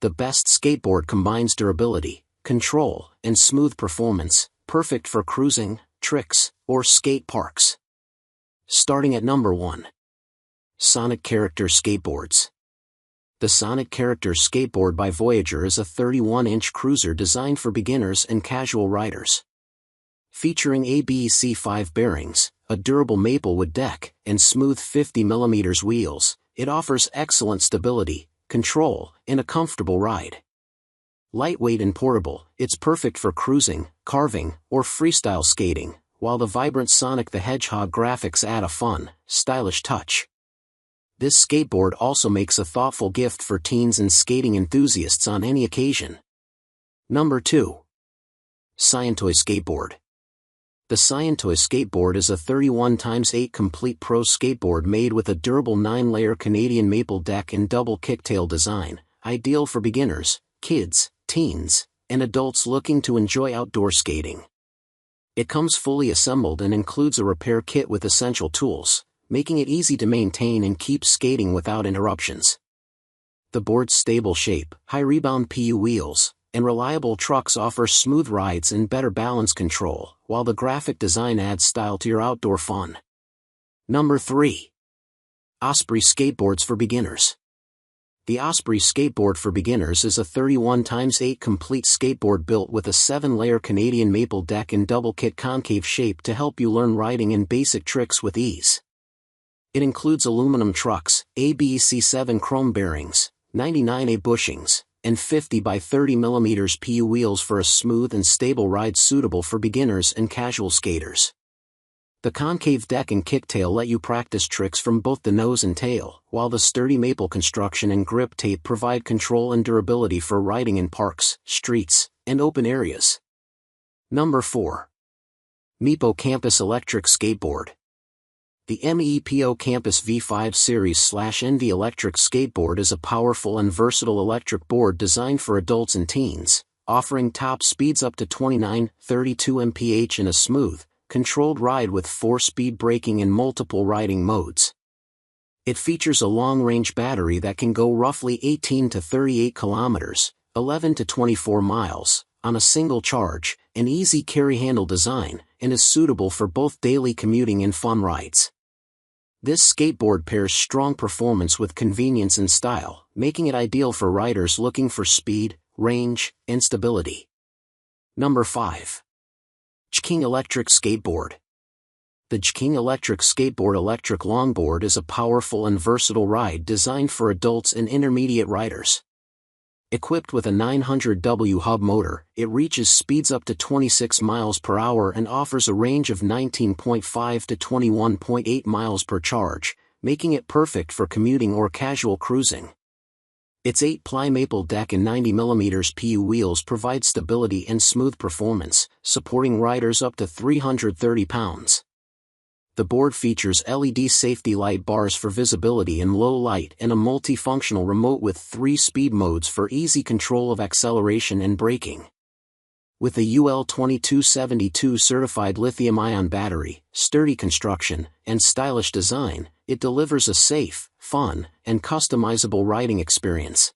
The best skateboard combines durability, control, and smooth performance, perfect for cruising, tricks, or skate parks. Starting at number 1. Sonic Character Skateboards. The Sonic Character Skateboard by Voyager is a 31-inch cruiser designed for beginners and casual riders. Featuring ABEC5 bearings, a durable maple wood deck, and smooth 50mm wheels, it offers excellent stability, control, and a comfortable ride. Lightweight and portable, it's perfect for cruising, carving, or freestyle skating, while the vibrant Sonic the Hedgehog graphics add a fun, stylish touch. This skateboard also makes a thoughtful gift for teens and skating enthusiasts on any occasion. Number 2. Scientoy Skateboard. The Scientoy Skateboard is a 31x8 complete pro skateboard made with a durable 9-layer Canadian maple deck and double kicktail design, ideal for beginners, kids, teens, and adults looking to enjoy outdoor skating. It comes fully assembled and includes a repair kit with essential tools, making it easy to maintain and keep skating without interruptions. The board's stable shape, high-rebound PU wheels, and reliable trucks offer smooth rides and better balance control, while the graphic design adds style to your outdoor fun. Number 3. Osprey Skateboards for Beginners. The Osprey Skateboard for Beginners is a 31x8 complete skateboard built with a 7-layer Canadian maple deck and double kit concave shape to help you learn riding and basic tricks with ease. It includes aluminum trucks, ABEC7 chrome bearings, 99A bushings, and 50x30mm PU wheels for a smooth and stable ride suitable for beginners and casual skaters. The concave deck and kicktail let you practice tricks from both the nose and tail, while the sturdy maple construction and grip tape provide control and durability for riding in parks, streets, and open areas. Number 4. MEEPO Campus Electric Skateboard. The MEEPO Campus V5 Series/NV Electric Skateboard is a powerful and versatile electric board designed for adults and teens, offering top speeds up to 29-32 mph in a smooth, controlled ride with 4-speed braking and multiple riding modes. It features a long-range battery that can go roughly 18 to 38 kilometers, 11 to 24 miles, on a single charge, an easy carry-handle design, and is suitable for both daily commuting and fun rides. This skateboard pairs strong performance with convenience and style, making it ideal for riders looking for speed, range, and stability. Number 5. JKING Electric Skateboard. The JKING Electric Skateboard electric longboard is a powerful and versatile ride designed for adults and intermediate riders. Equipped with a 900W hub motor, it reaches speeds up to 26 miles per hour and offers a range of 19.5 to 21.8 miles per charge, making it perfect for commuting or casual cruising. Its 8-ply maple deck and 90mm PU wheels provide stability and smooth performance, supporting riders up to 330 pounds. The board features LED safety light bars for visibility in low light and a multifunctional remote with 3 speed modes for easy control of acceleration and braking. With a UL2272 certified lithium-ion battery, sturdy construction, and stylish design, it delivers a safe, fun, and customizable riding experience.